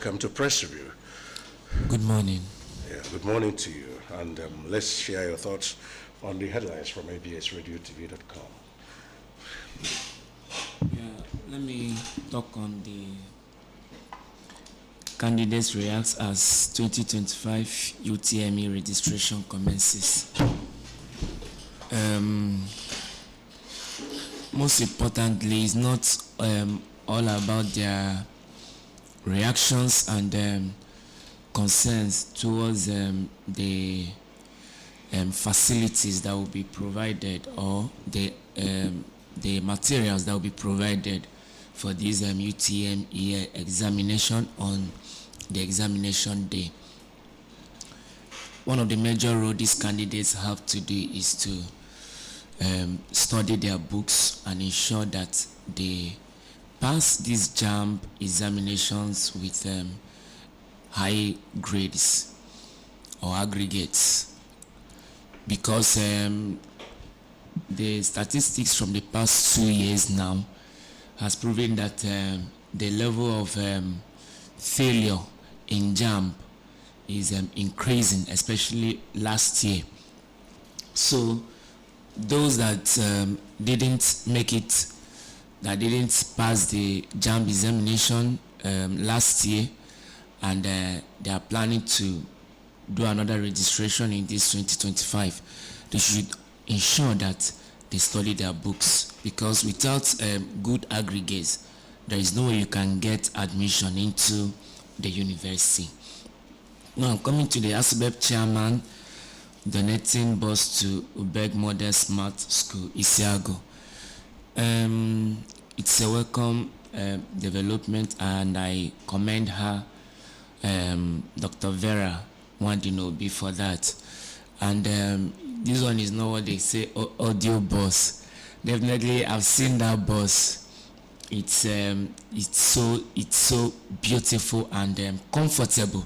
Come to press review. Good morning. Yeah, good morning to you. And let's share your thoughts on the headlines from absradiotv.com. Yeah, let me talk on the candidates reacts as 2025 UTME registration commences. Most importantly, it's not all about their reactions and concerns towards the facilities that will be provided, or the materials that will be provided for this UTME examination on the examination day. One of the major roles these candidates have to do is to study their books and ensure that they pass these JAMB examinations with high grades or aggregates, because the statistics from the past 2 years now has proven that the level of failure in JAMB is increasing, especially last year. So those that didn't make it, that didn't pass the JAMB examination last year, and they are planning to do another registration in this 2025, they should ensure that they study their books, because without good aggregates, there is no way you can get admission into the university. Now, coming to the ASUBEP chairman donating bus to Ubeg Model Smart School, Isiago. It's a welcome development, and I commend her, Dr. Vera Wandinobi, for that. And this one is not what they say audio bus. Definitely, I've seen that bus. It's so beautiful and comfortable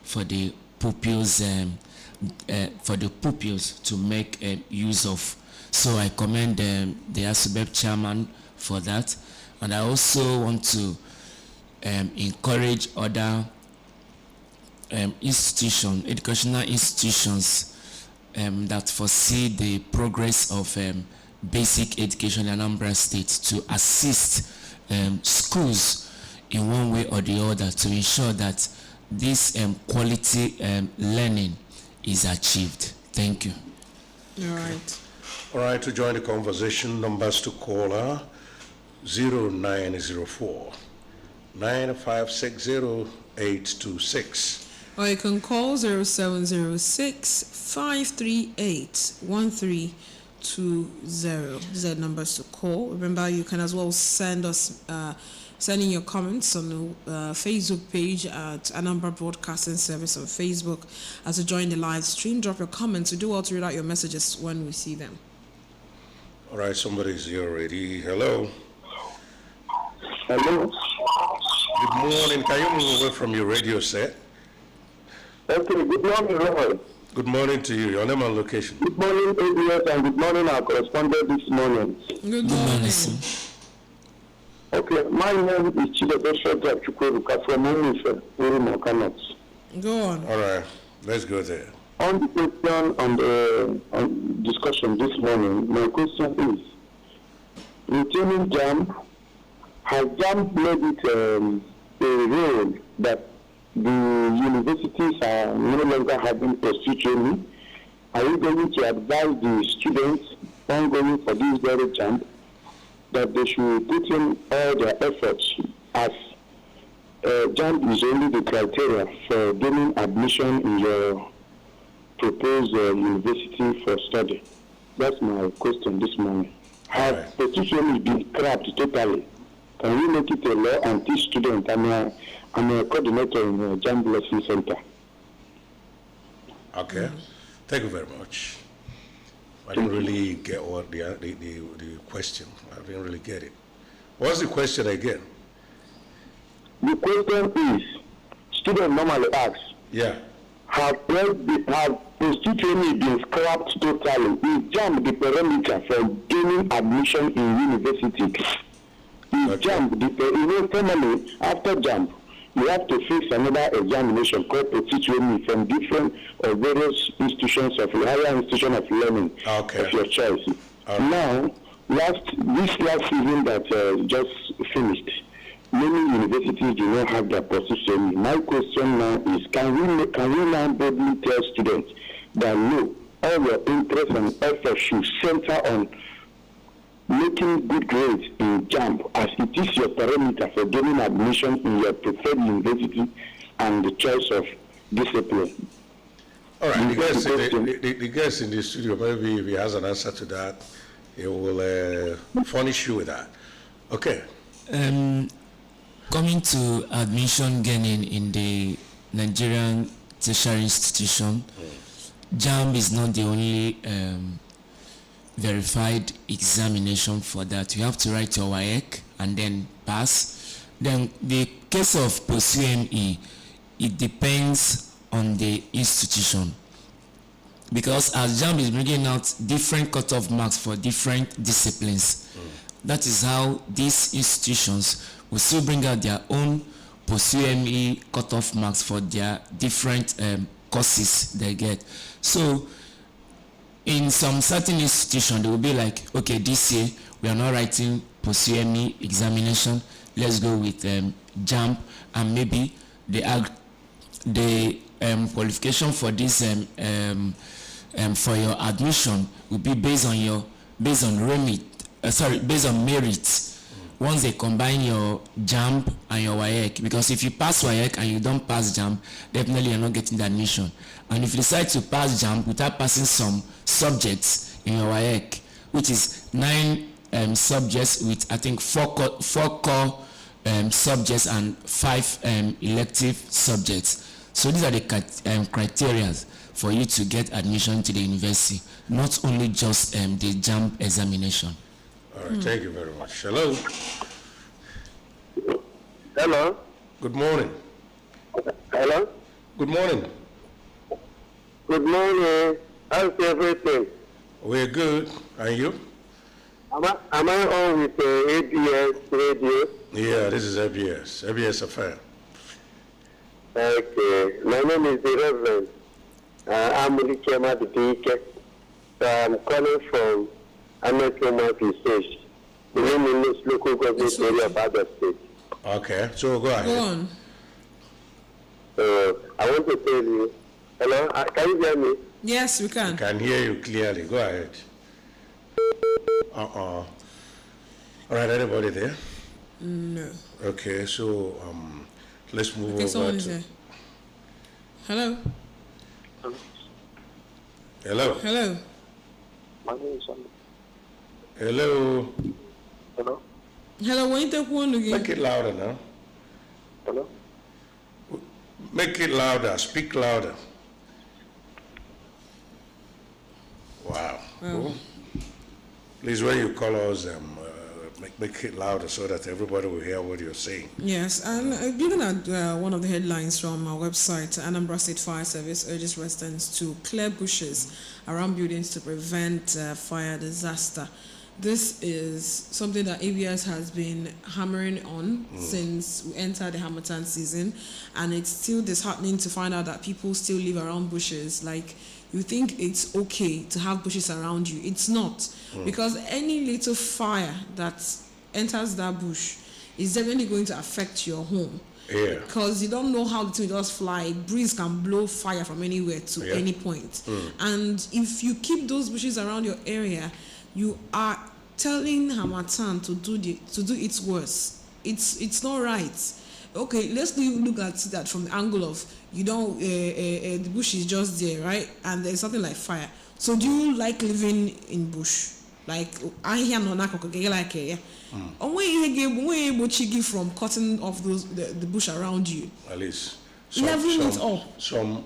for the pupils to make use of. So I commend the ASUBEP chairman for that, and I also want to encourage other educational institutions that foresee the progress of basic education in Anambra State to assist schools in one way or the other to ensure that this quality learning is achieved. Thank you. All right, to join the conversation, numbers to call are 0904 9560 826. Or you can call 0706 538 1320. These are numbers to call. Remember, you can as well send in your comments on the Facebook page at Anambra Broadcasting Service on Facebook. As you join the live stream, drop your comments. We do well to read out your messages when we see them. All right, somebody's here already. Hello. Hello. Good morning. Can you move away from your radio set? Okay, good morning, Roy. Good morning to you. Your name and location. Good morning, ABS, and good morning, our correspondent this morning. Good morning. Okay, my name is Chidebesho Chukweruka from Umife, Urumokanot. Go on. All right, let's go there. On the question on discussion this morning, my question is, retaining JAMB, has JAMB made it a role that the universities are no longer having pursuit training? Are you going to advise the students ongoing for this very JAMB that they should put in all their efforts, as JAMB is only the criteria for gaining admission in your proposed university for study? That's my question this morning. Have pursuit training been scrapped totally? Can we make it a law and teach students? I'm a coordinator in the JAMB Lesson Center. Okay, thank you very much. I didn't really get what the question. I didn't really get it. What's the question again? The question is, students normally ask, have pursuit training been scrapped totally? Is JAMB the parameter for gaining admission in university? Is JAMB the, formally after JAMB, you have to face another examination called POSITUME from different or various institutions of higher institution of learning of your choice. Now, this last season that just finished, many universities do not have their POSITUME. My question now is, can we now boldly tell students that no, all your interest and effort should center on making good grades in JAMB, as it is your parameter for gaining admission in your preferred university and the choice of discipline? All right, the guest in the studio, maybe if he has an answer to that, he will furnish you with that. Okay. Coming to admission gaining in the Nigerian tertiary institution, JAMB is not the only verified examination for that. You have to write your WAEC and then pass. Then the case of POSITUME, it depends on the institution, because as JAMB is bringing out different cutoff marks for different disciplines, that is how these institutions will still bring out their own POSITUME cutoff marks for their different courses they get. So in some certain institutions, they will be like, okay, this year we are not writing POSITUME examination, let's go with JAMB, and maybe the qualification for this for your admission will be based on merit. Once they combine your JAMB and your WAEC, because if you pass WAEC and you don't pass JAMB, definitely you're not getting the admission. And if you decide to pass JAMB without passing some subjects in your WAEC, which is 9 subjects with I think 4 core subjects and 5 elective subjects. So these are the criteria for you to get admission to the university, not only just the JAMB examination. All right, thank you very much. Hello. Hello. Good morning. Hello. Good morning. Good morning. How's everything? We're good. And you? Am I on with ABS radio? Yeah, this is ABS affair. Okay. My name is the Reverend. I'm Richema Dike. I'm calling from Anambra State, the name in this local government area of other states. Okay, so go ahead. Go on. I want to tell you, hello, can you hear me? Yes, we can. I can hear you clearly. Go ahead. All right, anybody there? No. Okay, so let's move over someone is to... there. Hello. Hello. Hello. My name is Anambra. Hello. Hello. Hello. When you take one again? Make it louder now. Hello. Make it louder. Speak louder. Wow. Cool. Please, when you call us, make it louder so that everybody will hear what you're saying. Yes, and given at one of the headlines from our website, Anambra State Fire Service urges residents to clear bushes around buildings to prevent fire disaster. This is something that ABS has been hammering on since we entered the Harmattan season, and it's still disheartening to find out that people still live around bushes. Like, you think it's okay to have bushes around you. It's not, because any little fire that enters that bush is definitely going to affect your home. Yeah. Because you don't know how the thing does fly. Breeze can blow fire from anywhere to any point. And if you keep those bushes around your area, you are telling Harmattan to do its worst. It's not right. Okay, let's look at that from the angle of the bush is just there, right? And there's something like fire. So do you like living in bush? Like I hear no like from cutting off the bush around you. At least some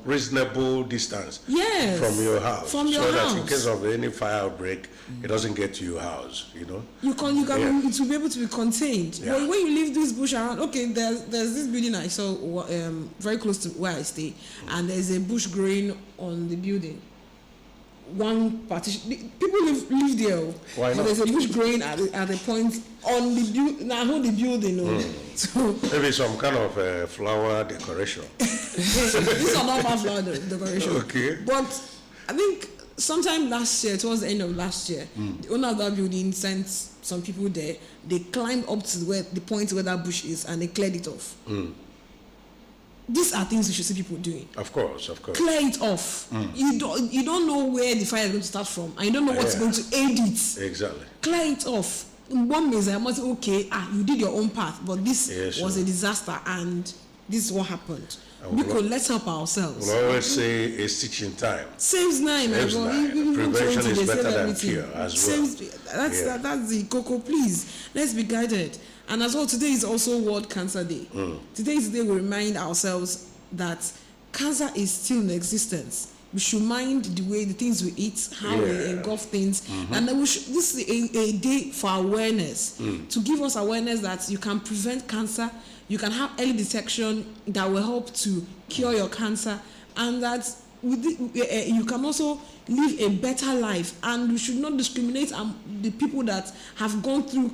reasonable distance from your house, so that in case of any fire outbreak, it doesn't get to your house. You know, it will be able to be contained. Yeah. When you leave this bush around, okay, there's this building I saw very close to where I stay, and there's a bush growing on the building. one partition. People live there. Why not? There's a bush growing at the point on the building. So maybe some kind of flower decoration. These are not flower decoration. Okay. But I think sometime last year, towards the end of last year, the owner of that building sent some people there. They climbed up to the point where that bush is and they cleared it off. These are things you should see people doing. Of course. Clear it off. You don't know where the fire is going to start from, and you don't know what's going to aid it. Exactly. Clear it off. One means I must say, okay, you did your own path, but this was a disaster, and this is what happened. Let's help ourselves. We'll always say a stitch in time saves nine. Prevention is better than cure as well. That's the cocoa. Please, let's be guided. And as well, today is also World Cancer Day. Today is the day we remind ourselves that cancer is still in existence. We should mind the things we eat, how we engulf things, and then this is a day for awareness, to give us awareness that you can prevent cancer, you can have early detection that will help to cure your cancer, and that you can also live a better life. And we should not discriminate the people that have gone through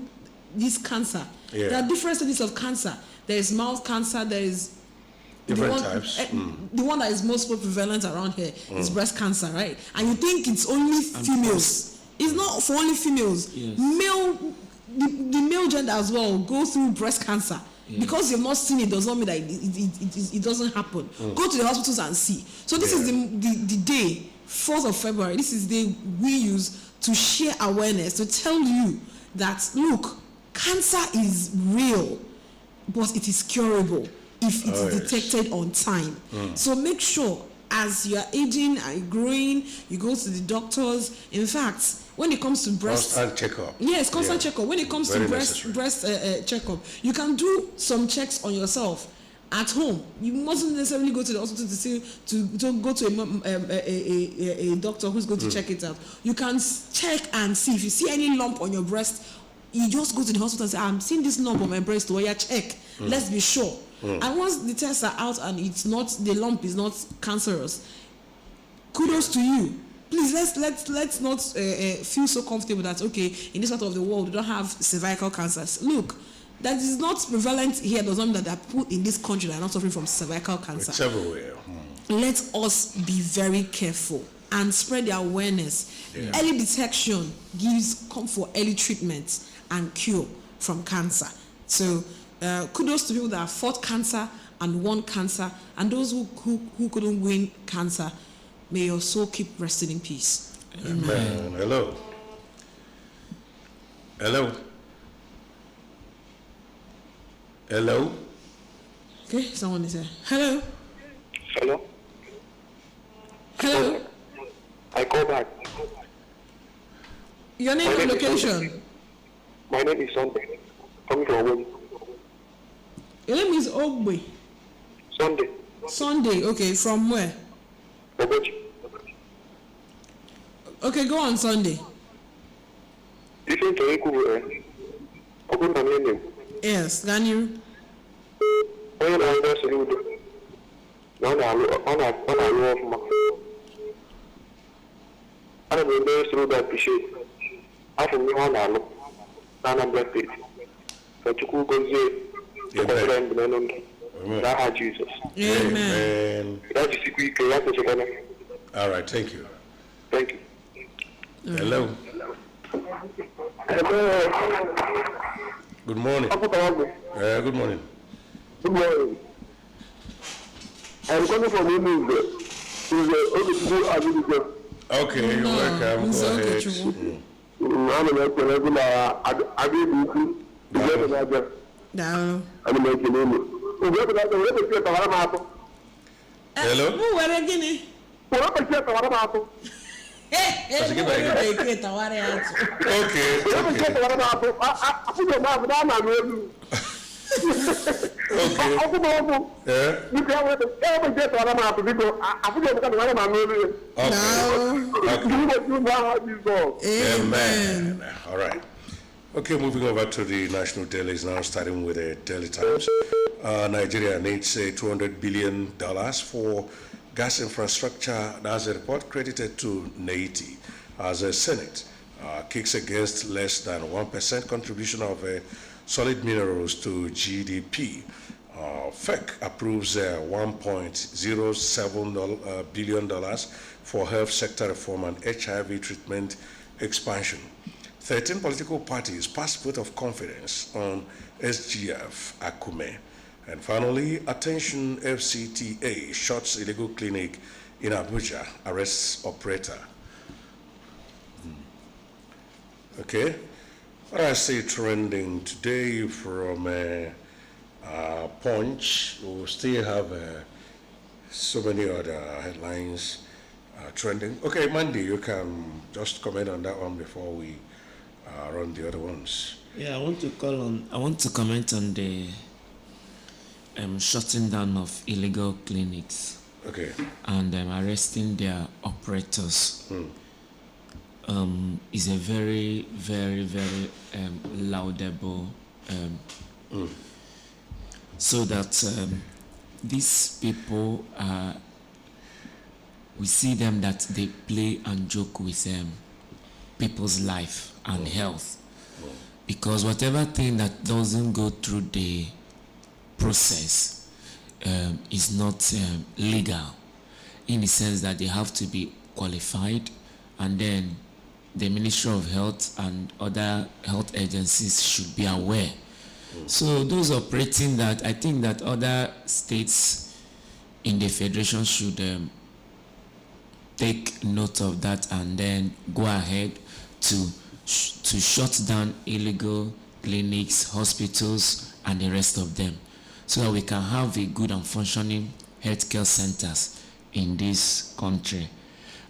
this cancer. There are different stages of cancer. There is mouth cancer, there is different types. The one that is most prevalent around here is breast cancer, right? And you think it's only females. It's not for only females. Yes. The male gender as well go through breast cancer. Yes. Because you've not seen it does not mean that it doesn't happen. Go to the hospitals and see. So this is the day, 4th of February, this is the day we use to share awareness, to tell you that, look, cancer is real, but it is curable if it is detected on time. So make sure as you are aging and growing, you go to the doctors. In fact, when it comes to breast constant checkup. Yes, constant checkup. When it comes to breast checkup, you can do some checks on yourself at home. You mustn't necessarily go to the hospital to go to a doctor who's going to check it out. You can check and see if you see any lump on your breast. You just go to the hospital and say, I'm seeing this lump on my breast. Or check. Let's be sure. And once the tests are out and the lump is not cancerous, kudos to you. Please let's not feel so comfortable that in this part of the world we don't have cervical cancers. Look, that is not prevalent here. Does not mean that there are people in this country that are not suffering from cervical cancer. It's everywhere. Let us be very careful and spread the awareness. Early detection gives for early treatment and cure from cancer. So kudos to people that have fought cancer and won cancer, and those who couldn't win cancer. May your soul keep resting in peace. Amen. Hello. Okay, someone is here. Hello. I call back. Your name and location? My name is Sunday. Coming from Ogbe. Your name is Ogbe? Sunday, okay. From where? Ogbe. Okay, go on, Sunday. Yes, Daniel. Anambra State. Jesus. Amen. All right, thank you. Hello. Good morning. Good morning. I'm coming from Anambra. Okay, you're welcome. Go ahead. Hello? Amen. All right. Okay, moving over to the national dailies now, starting with the Daily Times. Nigeria needs $200 billion for gas infrastructure. That's a report credited to NAITI as a Senate kicks against less than 1% contribution of solid minerals to GDP. FEC approves $1.07 billion for health sector reform and HIV treatment expansion. 13 political parties passed vote of confidence on SGF Akume. And finally, attention, FCTA shuts illegal clinic in Abuja, arrests operator. Okay, what I see trending today from Punch, we still have so many other headlines trending. Okay, Mandy, you can just comment on that one before we run the other ones. Yeah, I want to comment on the shutting down of illegal clinics. Okay. And arresting their operators. Is a very, very, very laudable. So that these people, we see them that they play and joke with people's life and health. Because whatever thing that doesn't go through the process is not legal, in the sense that they have to be qualified, and then the Ministry of Health and other health agencies should be aware. So those operating that, I think that other states in the federation should take note of that and then go ahead to shut down illegal clinics, hospitals, and the rest of them, so that we can have a good and functioning healthcare centers in this country.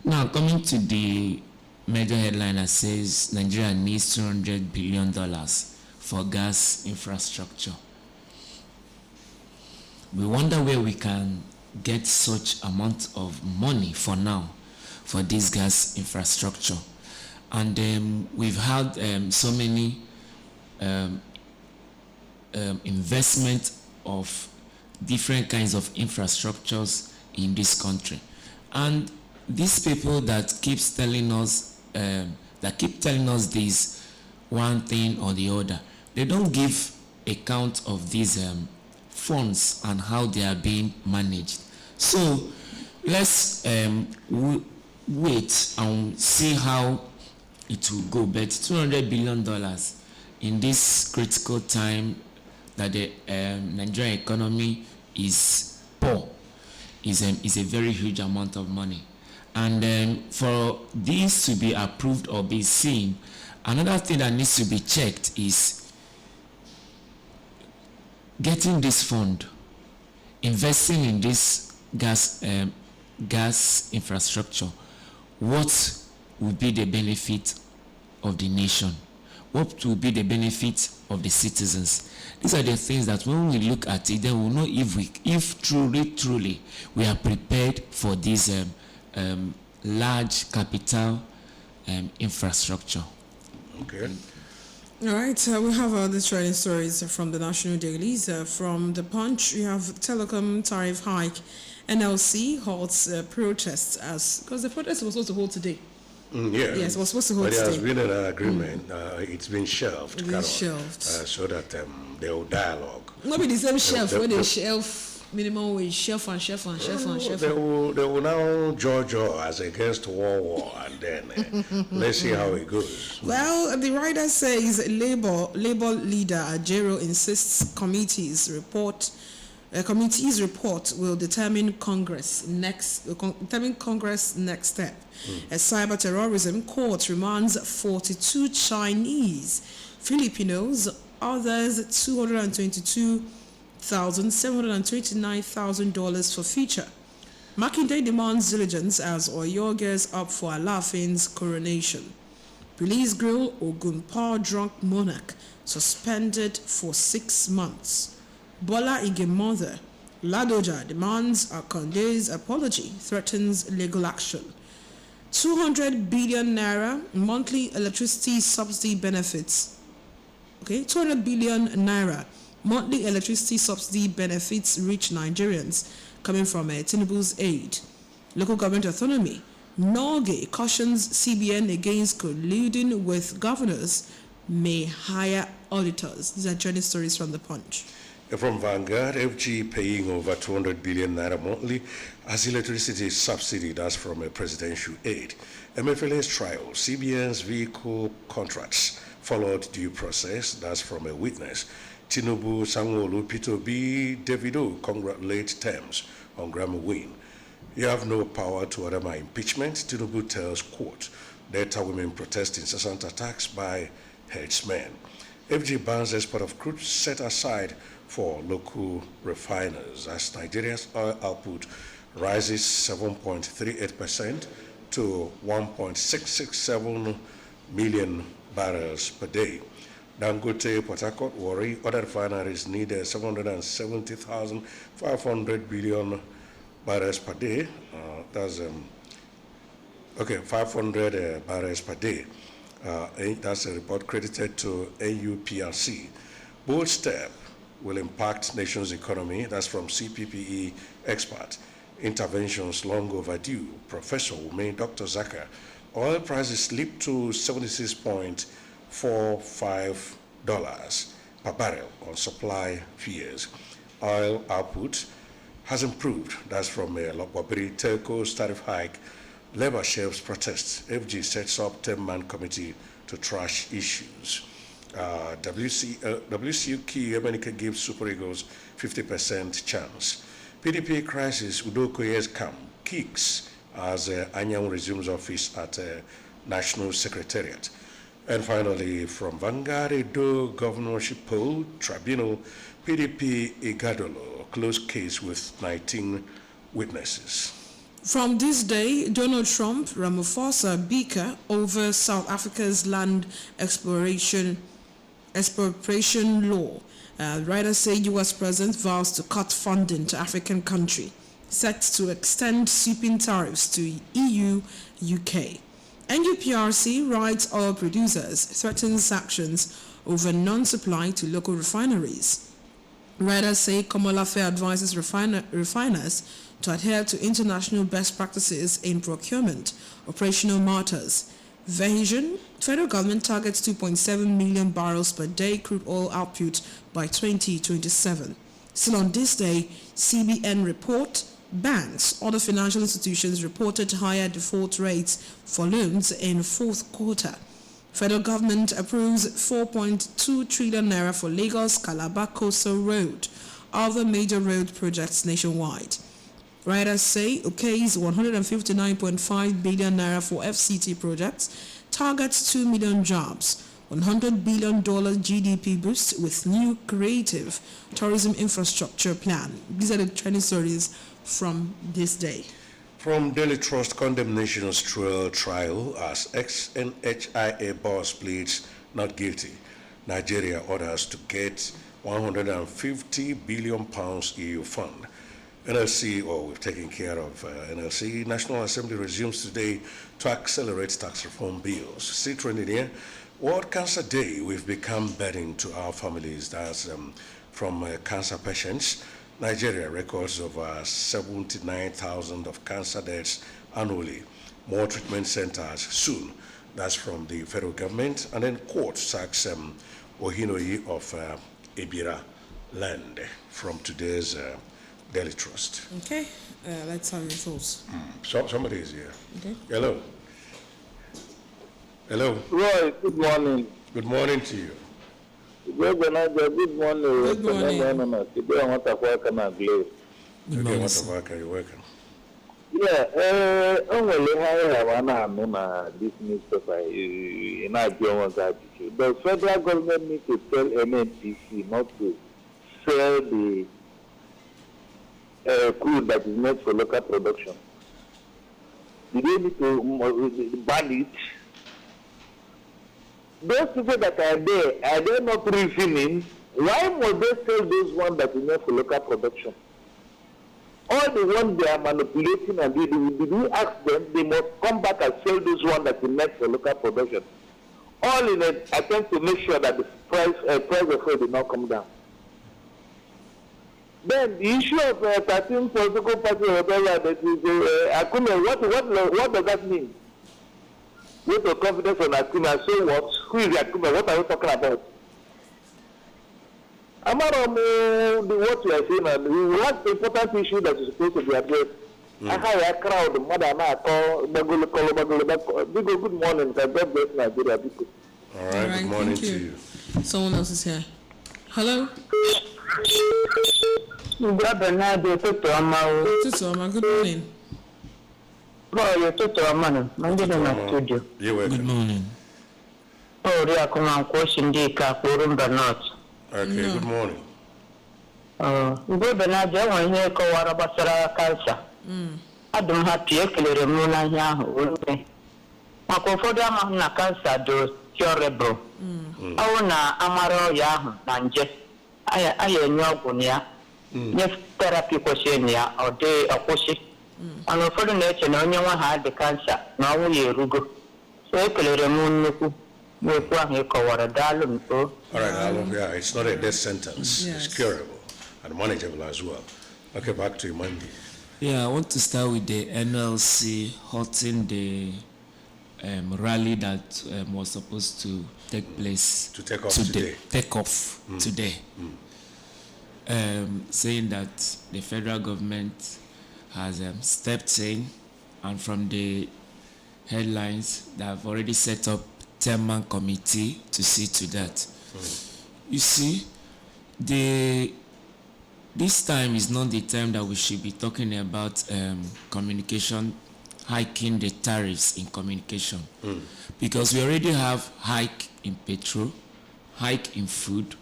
Now, coming to the major headline that says Nigeria needs $200 billion for gas infrastructure. We wonder where we can get such amount of money for now for this gas infrastructure. And we've had so many investment of different kinds of infrastructures in this country. And these people that keep telling us this one thing or the other, they don't give account of these funds and how they are being managed. So let's wait and see how it will go. But $200 billion in this critical time that the Nigerian economy is poor is a very huge amount of money. And for this to be approved or be seen, another thing that needs to be checked is getting this fund, investing in this gas infrastructure. What will be the benefit of the nation? What will be the benefit of the citizens? These are the things that when we look at it, then we'll know if truly we are prepared for this large capital infrastructure. Okay. All right, we have other trending stories from the national dailies. From the Punch, we have telecom tariff hike. NLC halts protests because the protest was supposed to hold today. Yes, it was supposed to hold today. But there has been an agreement. It's been shelved. So that they will dialogue. Maybe the same shelf where they shelf minimum wage, shelf. They will now judge us against war, and then let's see how it goes. Well, the writer says Labour leader Ajero insists committee's report will determine Congress next step. A cyber terrorism court remands 42 Chinese, Filipinos, others $222,729,000 for future. Makinde demands diligence as Oyo gears up for Alaafin's coronation. Police grill Ogunpa drunk monarch suspended for 6 months. Bola Ige mother, Ladoja demands Akonde's apology, threatens legal action. 200 billion naira monthly electricity subsidy benefits. 200 billion naira monthly electricity subsidy benefits reach Nigerians coming from Tinubu's aid. local government autonomy. Norgay cautions CBN against colluding with governors, may hire auditors. These are trending stories from The Punch. From Vanguard, FG paying over 200 billion naira monthly as electricity subsidy. That's from a presidential aid. MFLA's trial, CBN's vehicle contracts followed due process. That's from a witness. Tinubu, Sanwo-Olu, Peter B, Davido congratulate Thames on Grammy win. You have no power to order my impeachment, Tinubu tells quote. Delta women protest incessant attacks by headsmen. FG bans export of crude set aside for local refiners as Nigeria's oil output rises 7.38% to 1.667 million barrels per day. Dangote, Port Harcourt, Warri, other refineries need 770,500 billion barrels per day. 500 barrels per day. That's a report credited to NUPRC. Bold step will impact nation's economy. That's from CPPE expert. Interventions long overdue. Professor Ume, Dr. Zaka. Oil prices slipped to $76.45 per barrel on supply fears. Oil output has improved. That's from Lokwabiri Telco's tariff hike. Labor shelves protests. FG sets up 10-man committee to trash issues. WCUK Emenike gives Super Eagles 50% chance. PDP crisis, Udokoye's camp kicks as Anyang resumes office at National Secretariat. And finally, from Vanguard, Edo governorship poll, tribunal, PDP Igadolo, closed case with 19 witnesses. From this day, Donald Trump, Ramaphosa, Bika over South Africa's land expropriation law. Writers say U.S. President vows to cut funding to African country, set to extend sweeping tariffs to EU, UK. NUPRC writes oil producers threatens sanctions over non-supply to local refineries. Writers say Komolafe advises refiners to adhere to international best practices in procurement, operational matters. Vision, federal government targets 2.7 million barrels per day crude oil output by 2027. Still on this day, CBN report, banks, other financial institutions reported higher default rates for loans in fourth quarter. Federal government approves 4.2 trillion naira for Lagos Calabar Coastal Road, other major road projects nationwide. Writers say OK's 159.5 billion naira for FCT projects targets 2 million jobs, $100 billion GDP boost with new creative tourism infrastructure plan. These are the trending stories from this day. From Daily Trust, condemnation trial as ex-NHIA boss pleads not guilty. Nigeria orders to get £150 billion EU fund. NLC, we've taken care of NLC. National Assembly resumes today to accelerate tax reform bills. Still trending here, World Cancer Day, we've become burden to our families. That's from cancer patients. Nigeria records over 79,000 of cancer deaths annually. More treatment centers soon. That's from the federal government. And then court sacks Ohinoyi of Ebira land from today's Daily Trust. Okay, let's have your thoughts. Somebody is here. Okay. Hello. Hello. Roy, good morning. Good morning to you. Good morning. Good morning. Today I want to work on a glove. Okay, what about you working? Yeah, only I this newspaper in the federal government needs to tell NNPC not to sell the crude that is made for local production. They need to ban it. Those people that are they not refilling? Why must they sell those ones that is made for local production? All the ones they are manipulating and did we ask them, they must come back and sell those ones that is made for local production. All in an attempt to make sure that the price of oil did not come down. Then the issue of 13 political parties or whatever that is Akume, what does that mean? With the confidence on Akume, so what? Who is Akume? What are we talking about? Among what you are saying, and we have important issue that is supposed to be addressed. I have a crowd, mother, good morning, God bless Nigeria. All right, good morning to you. Someone else is here. Hello? Good morning. You're welcome. Good morning. Okay, good morning. Adum happy ekelere mu na ahia ahụ ore. Maka ụfọdụ amaghị na kansa dị curable. Ọ na amara ọya ahụ na nje. Aya enye ọgwụ na ya. Nye therapy kwesịrị na ya ọ dị ọkwụsị. Mana ụfọdụ na-eche na onye nwa ha dị kansa na ọnwụ ya erugo. So ekelere mu nnukwu n'okwu ahụ ịkọwara daalụ m o. All right, yeah, it's not a death sentence. Yes. It's curable and manageable as well. Okay, back to you, Monday. Yeah, I want to start with the NLC halting the rally that was supposed to take place To take off today. Today. Saying that the federal government has stepped in, and from the headlines, they have already set up 10-man committee to see to that. You see, this time is not the time that we should be talking about communication, hiking the tariffs in communication. Because we already have hike in petrol, hike in food,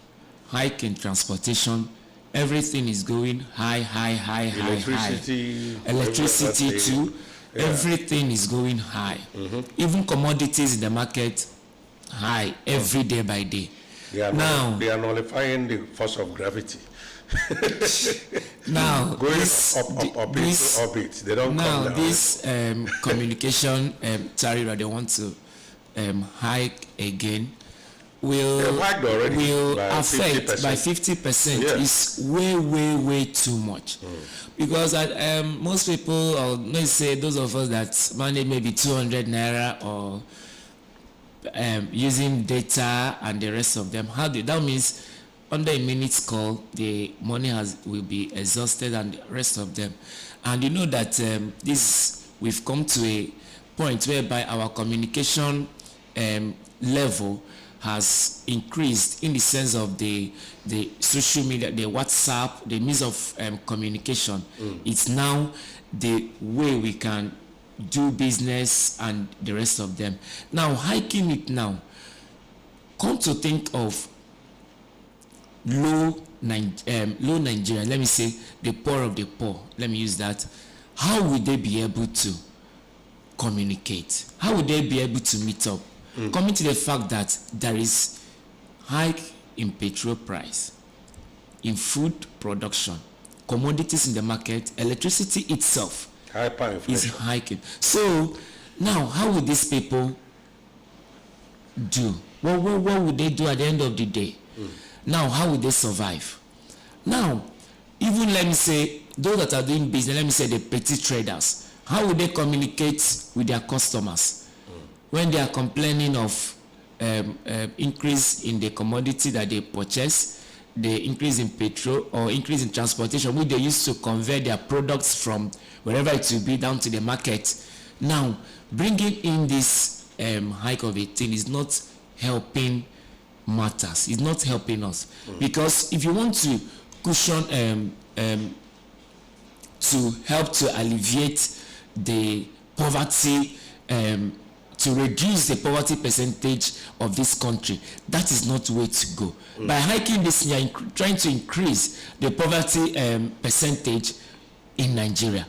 hike in transportation. Everything is going high. Electricity too. Yeah. Everything is going high. Even commodities in the market, high every day by day. They are nullifying the force of gravity. Now going up it. They don't now come down. This communication tariff that they want to hike again will affect 50%. by 50%. Yeah. It's way too much. Because most people, or let's say those of us that manage maybe 200 naira or using data and the rest of them, that means under a minute's call, the money will be exhausted and the rest of them. And you know that we've come to a point whereby our communication level has increased in the sense of the social media, the WhatsApp, the means of communication. It's now the way we can do business and the rest of them. Now, hiking it now, come to think of low Nigeria, let me say the poor of the poor, let me use that. How would they be able to communicate? How would they be able to meet up? Coming to the fact that there is hike in petrol price, in food production, commodities in the market, electricity itself is hiking. So now, how would these people do? What would they do at the end of the day? Now, how would they survive? Now, even let me say, those that are doing business, let me say the petty traders, how would they communicate with their customers when they are complaining of increase in the commodity that they purchase, the increase in petrol or increase in transportation, which they used to convert their products from wherever it will be down to the market. Now, bringing in this hike of 18 is not helping matters. It's not helping us. Because if you want to cushion, to help to alleviate the poverty, to reduce the poverty percentage of this country, that is not the way to go. By hiking this, you are trying to increase the poverty percentage in Nigeria.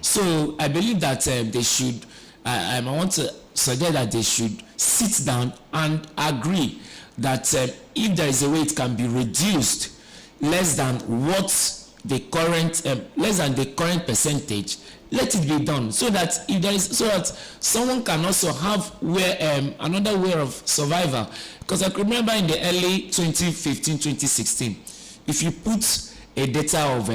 So I believe that they should, I want to suggest that they should sit down and agree that if there is a way it can be reduced less than what the current, less than the current percentage, let it be done, so that if there is, so that someone can also have another way of survival. Because I remember in the early 2015, 2016, if you put a data of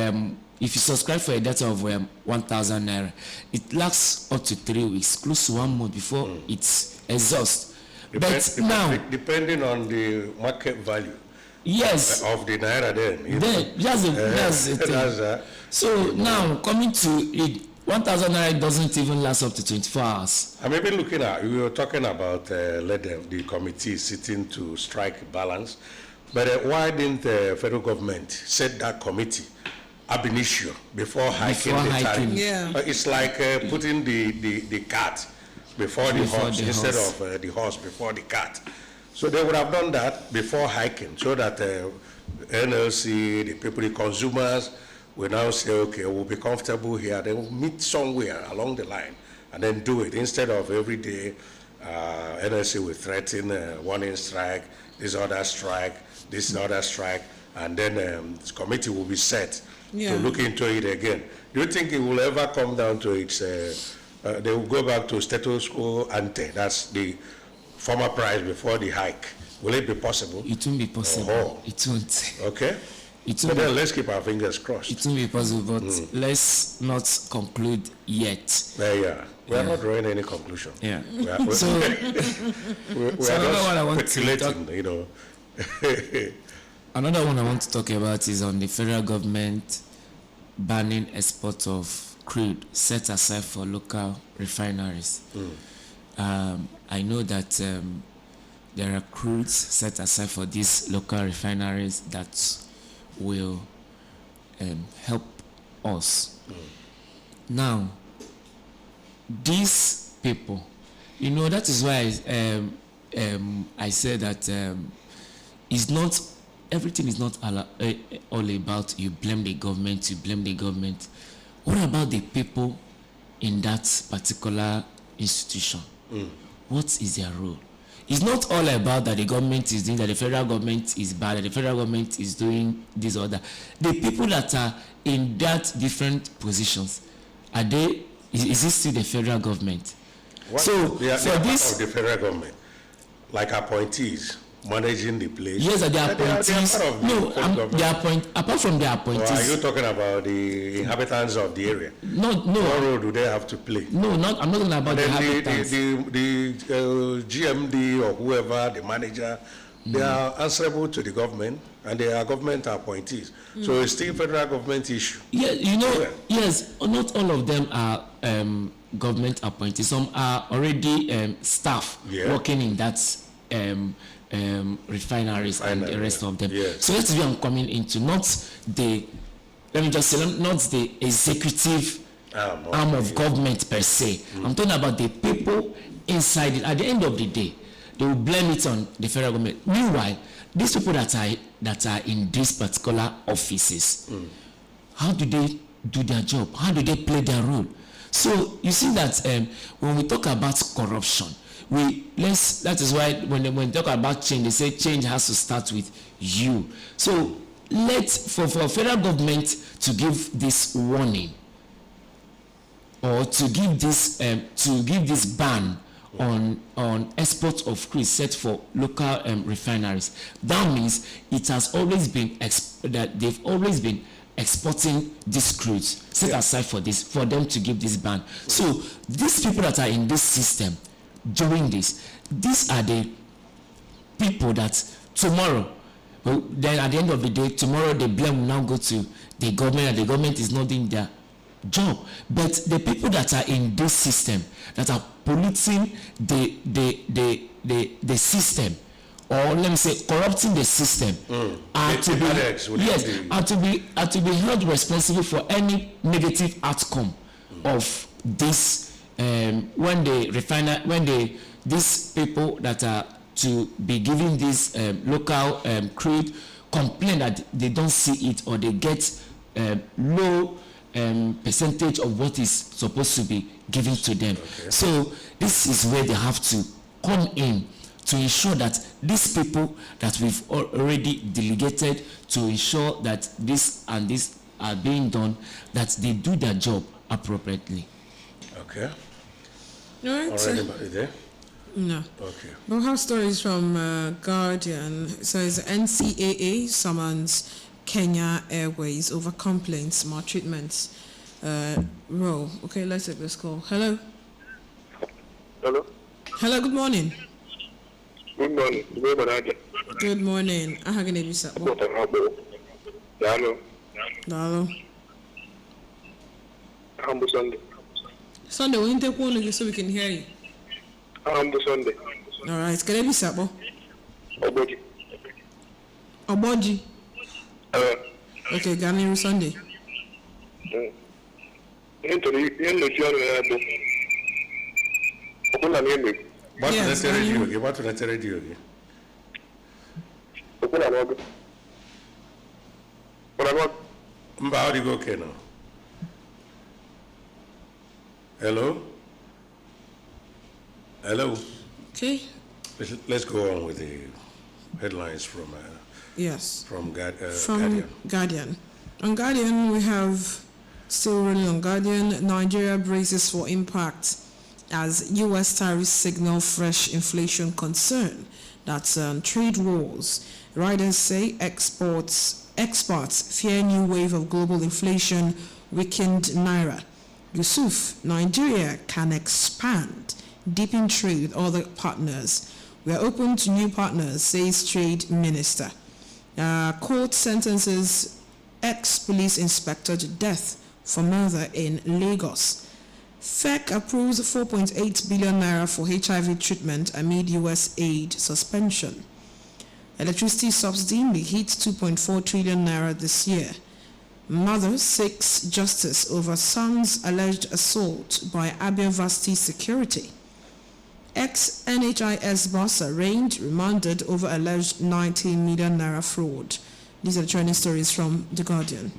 if you subscribe for a data of 1,000 naira, it lasts up to 3 weeks, close to 1 month before it's exhaust. But now, depending on the market value. Yes. Of the naira, then. That's the thing. So now coming to it, 1,000 naira doesn't even last up to 24 hours. I may be looking at. We were talking about the committee sitting to strike balance, but why didn't the federal government set that committee ab initio before hiking the tariff? Yeah. It's like putting the cart before the horse instead of the horse before the cart. So they would have done that before hiking, so that NLC, the people, the consumers, will now say, okay, we'll be comfortable here. They will meet somewhere along the line and then do it instead of every day. NLC will threaten warning strike, this other strike, and then the committee will be set to look into it again. Do you think it will ever come down to its? They will go back to status quo ante. That's the former price before the hike. Will it be possible? It won't be possible. It won't. Okay. But then let's keep our fingers crossed. It won't be possible, but let's not conclude yet. Yeah. We are not drawing any conclusion. Yeah. We are just speculating, you know. Another one I want to talk about is on the federal government banning export of crude set aside for local refineries. I know that there are crudes set aside for these local refineries that will help us. Now, these people, you know, that is why I said that it's not, everything is not all about you blame the government. What about the people in that particular institution? What is their role? It's not all about that the government is doing, that the federal government is bad, that the federal government is doing this or that. The people that are in that different positions, are they, is it still the federal government? So they are for this of the federal government, like appointees managing the place. Yes, they are appointees. Apart from the appointees. Or are you talking about the inhabitants of the area? No. What role do they have to play? No, I'm not talking about the inhabitants. The GMD or whoever, the manager, they are answerable to the government, and they are government appointees. So it's still a federal government issue. Yeah, you know, yes, not all of them are government appointees. Some are already staff working in that refineries and the rest of them. So that's where I'm coming into, not the, let me just say, not the executive arm of government per se. I'm talking about the people inside it. At the end of the day, they will blame it on the federal government. Meanwhile, these people that are in these particular offices, how do they do their job? How do they play their role? So you see that when we talk about corruption, that is why when they talk about change, they say change has to start with you. So for federal government to give this warning or to give this ban on export of crude set for local refineries, that means it has always been that they've always been exporting these crudes set aside for them to give this ban. So these people that are in this system doing this, these are the people that tomorrow, then at the end of the day, tomorrow the blame will now go to the government, and the government is not doing their job. But the people that are in this system, that are polluting the system, or let me say corrupting the system, are to be held responsible for any negative outcome of this. When these people that are to be giving this local crude complain that they don't see it, or they get low percentage of what is supposed to be given to them. So this is where they have to come in to ensure that these people that we've already delegated to ensure that this and this are being done, that they do their job appropriately. Okay. All right. Already there? No. Okay. We'll have stories from Guardian. It says NCAA summons Kenya Airways over complaints, maltreatments. Row. Okay, let's take this call. Hello. Hello. Hello. Good morning. Good morning. Good morning. Ahagane bisa. Hello. Hello. Humble Sunday. Sunday, we take one so we can hear you. Humble Sunday. All right. Can I be sabo? Oboji. Oboji. Okay, Ghana Sunday. Yes, What to radio? How do you go, okay now? Hello? Hello? Okay. Let's go on with the headlines from Yes. from From Guardian. On Guardian, we have still running on Guardian. Nigeria braces for impact as U.S. tariffs signal fresh inflation concern. That's trade wars. Writers say experts fear new wave of global inflation, weakened naira. Yusuf, Nigeria can expand, deepen trade with other partners. We are open to new partners, says Trade Minister. Court sentences ex-police inspector to death for murder in Lagos. FEC approves 4.8 billion naira for HIV treatment amid US aid suspension. Electricity subsidy may hit 2.4 trillion naira this year. Mother seeks justice over son's alleged assault by Abia Varsity security. Ex-NHIS boss arraigned, remanded over alleged 19 million naira fraud. These are the trending stories from The Guardian.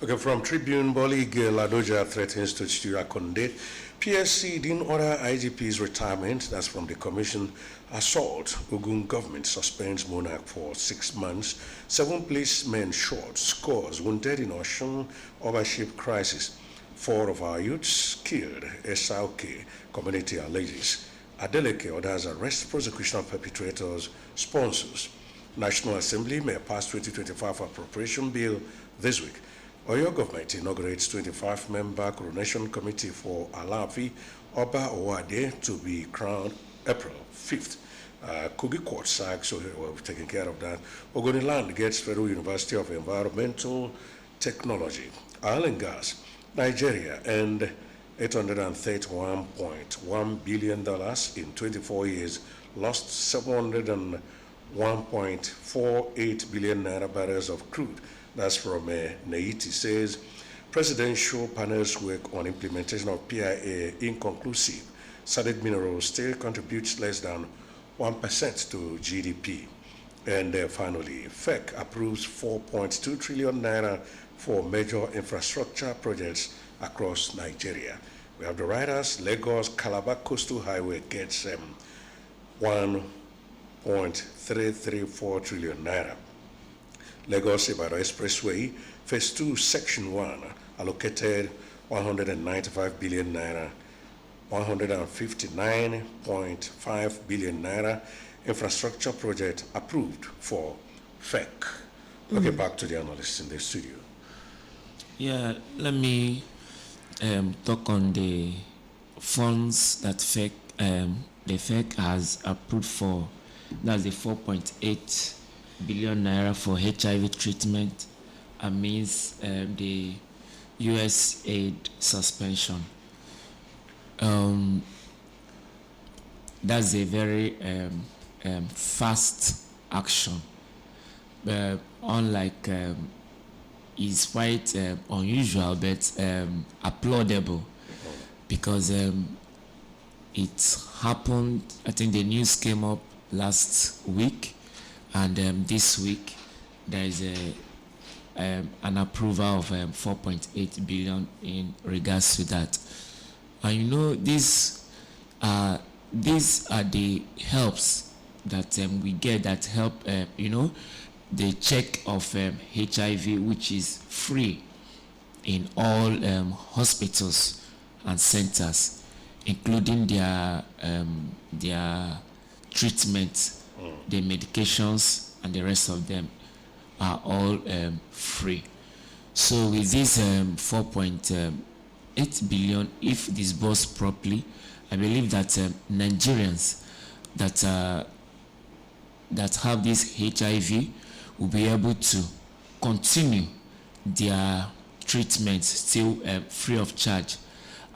Okay, from Tribune, Bolig Ladoja threatens to sue Akonde. PSC didn't order IGP's retirement. That's from the commission. Assault. Ogun government suspends monarch for 6 months. 7 policemen shot. Scores wounded in Osun overship crisis. 4 of our youths killed. SRK community alleges. Adeleke orders arrest prosecution of perpetrators. Sponsors. National Assembly may pass 2025 appropriation bill this week. Oyo government inaugurates 25-member coronation committee for Alafi Oba Owade to be crowned April 5th. Kogi Court SAG, so we've taken care of that. Ogoniland gets Federal University of Environmental Technology. Oil and gas. Nigeria and $831.1 billion in 24 years, lost 701.48 billion naira barrels of crude. That's from Neiti, says presidential panel's work on implementation of PIA inconclusive. SADC minerals still contributes less than 1% to GDP. And finally, FEC approves 4.2 trillion naira for major infrastructure projects across Nigeria. We have the writers. Lagos Calabar Coastal Highway gets 1.334 trillion naira. Lagos Ibadan Expressway, Phase 2, Section 1, allocated 195 billion naira, 159.5 billion naira. Infrastructure project approved for FEC. Okay, back to the analysts in the studio. Yeah, let me talk on the funds that the FEC has approved for. That's the 4.8 billion naira for HIV treatment amidst the US aid suspension. That's a very fast action, unlike is quite unusual but applaudable, because it happened. I think the news came up last week, and this week there is an approval of 4.8 billion in regards to that. And you know, these are the helps that we get that help the check of HIV, which is free in all hospitals and centers, including their treatment, the medications and the rest of them. are all free. So with this 4.8 billion, if disbursed properly, I believe that Nigerians that have this HIV will be able to continue their treatment still free of charge,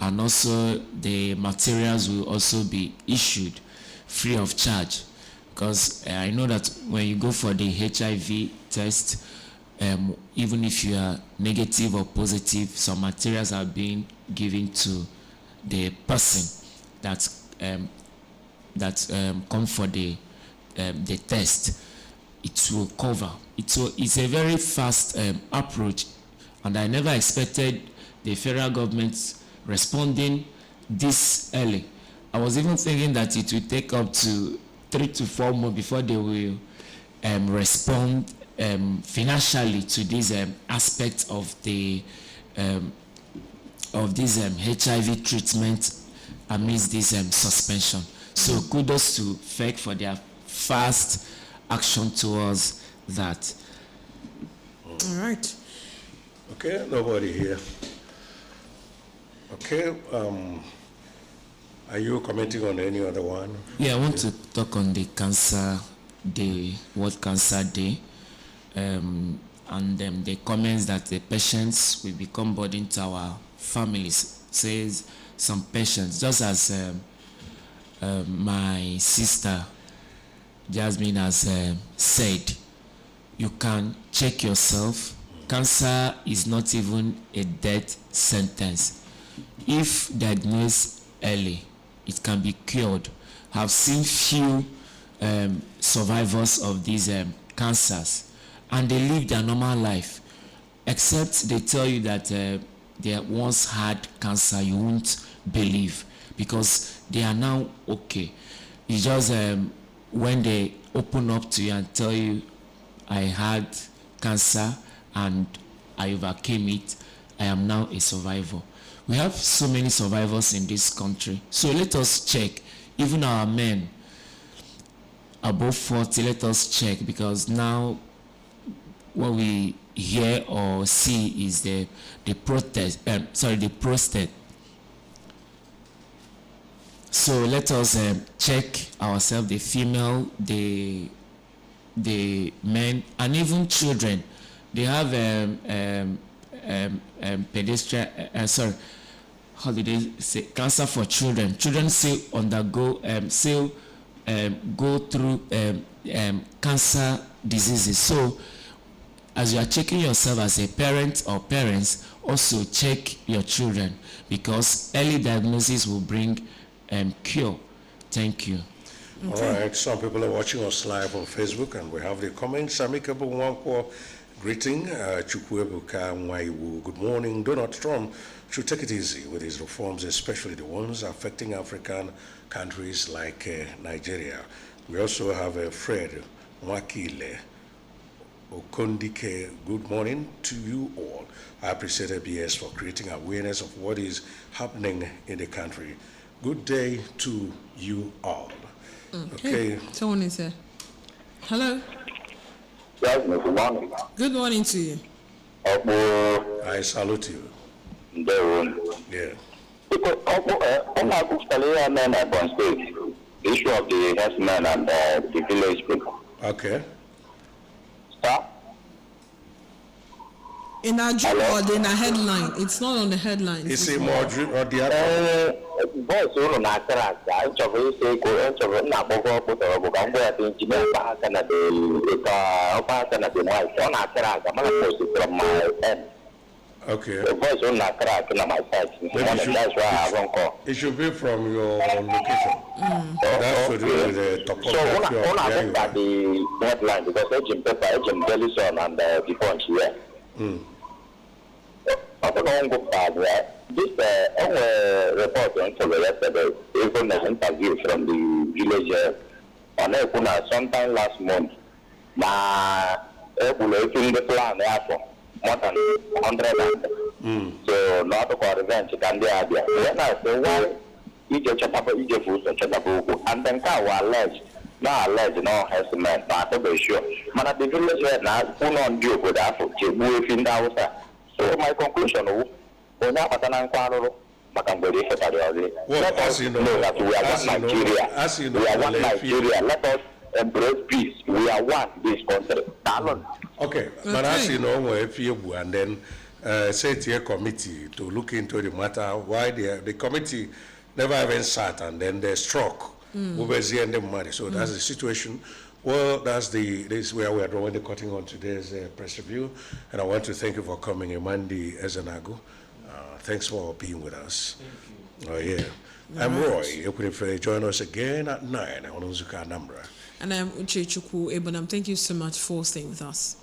and also the materials will also be issued free of charge, because I know that when you go for the HIV test, even if you are negative or positive, some materials are being given to the person that come for the test. It will cover. It's a very fast approach, and I never expected the federal government responding this early. I was even thinking that it will take up to 3 to 4 months before they will respond financially to this aspect of the this HIV treatment amidst this suspension. So kudos to FEC for their fast action towards that. All right. Okay, nobody here. Okay, are you commenting on any other one? Yeah, I want to talk on the Cancer Day, World Cancer Day, and the comments that the patients will become burden to our families. Says some patients, just as my sister Jasmine has said, you can check yourself. Cancer is not even a death sentence. If diagnosed early, it can be cured. I've seen few survivors of these cancers, and they live their normal life, except they tell you that they once had cancer. You won't believe, because they are now okay. It's just when they open up to you and tell you, I had cancer and I overcame it, I am now a survivor. We have so many survivors in this country. So let us check. Even our men above 40, let us check, because now what we hear or see is the prostate. So let us check ourselves, the female, the men, and even children. They have pedestrian, how do they say, cancer for children. Children still undergo, go through cancer diseases. So as you are checking yourself as a parent or parents, also check your children, because early diagnosis will bring cure. Thank you. Okay. All right, some people are watching us live on Facebook, and we have the comments. Amicable Wanko greeting, Chukwebuka Mwaiwu, good morning. Donald Trump should take it easy with his reforms, especially the ones affecting African countries like Nigeria. We also have Fred Mwakile Okondike, good morning to you all. I appreciate ABS for creating awareness of what is happening in the country. Good day to you all. Okay. Someone is here. Hello. Yes, good morning. Good morning to you. I salute you. Yeah. Because on our men at one state, the issue of the herdsmen and the village people. Okay. Stop. In our job or in a headline? It's not on the headline. Is it more or the other? Voice on a track. I trouble say go into the Nabo, put a book on where the engineer back and the wife on a track. I'm going to from my end. Okay. The voice on a track on my side. That's why I won't call. It should be from your location. That's to do with the topography of the headline, because Agent Pepper, Agent Bellison, and the punch here. I don't know about that. This report on yesterday, even an interview from the village on sometime last month. Evaluating the plan more than 100. So not about revenge can be then I say why Egypt food and then cow alleged na allege no harassment na to be sure mana the village head na who no ndi obodo afọ chegbu efi ndị Hausa. So my conclusion is onye akpata na nkwa arụrụ maka mgbere ifetara ọzọ. Let us know that we are one Nigeria. We are one Nigeria. Let us embrace peace. We are one this country. Okay, but as you know, and then set a committee to look into the matter why the committee never even sat and then they struck over the end of money. So that's the situation. Well, this is where we are drawing the cutting on today's press review, and I want to thank you for coming, Amandi Ezenagu. Thanks for being with us. Thank you. Oh yeah. I'm Roy. You could join us again at 9 on Uzuka Anambra. And I'm Uche Chukwu Ebonam. Thank you so much for staying with us.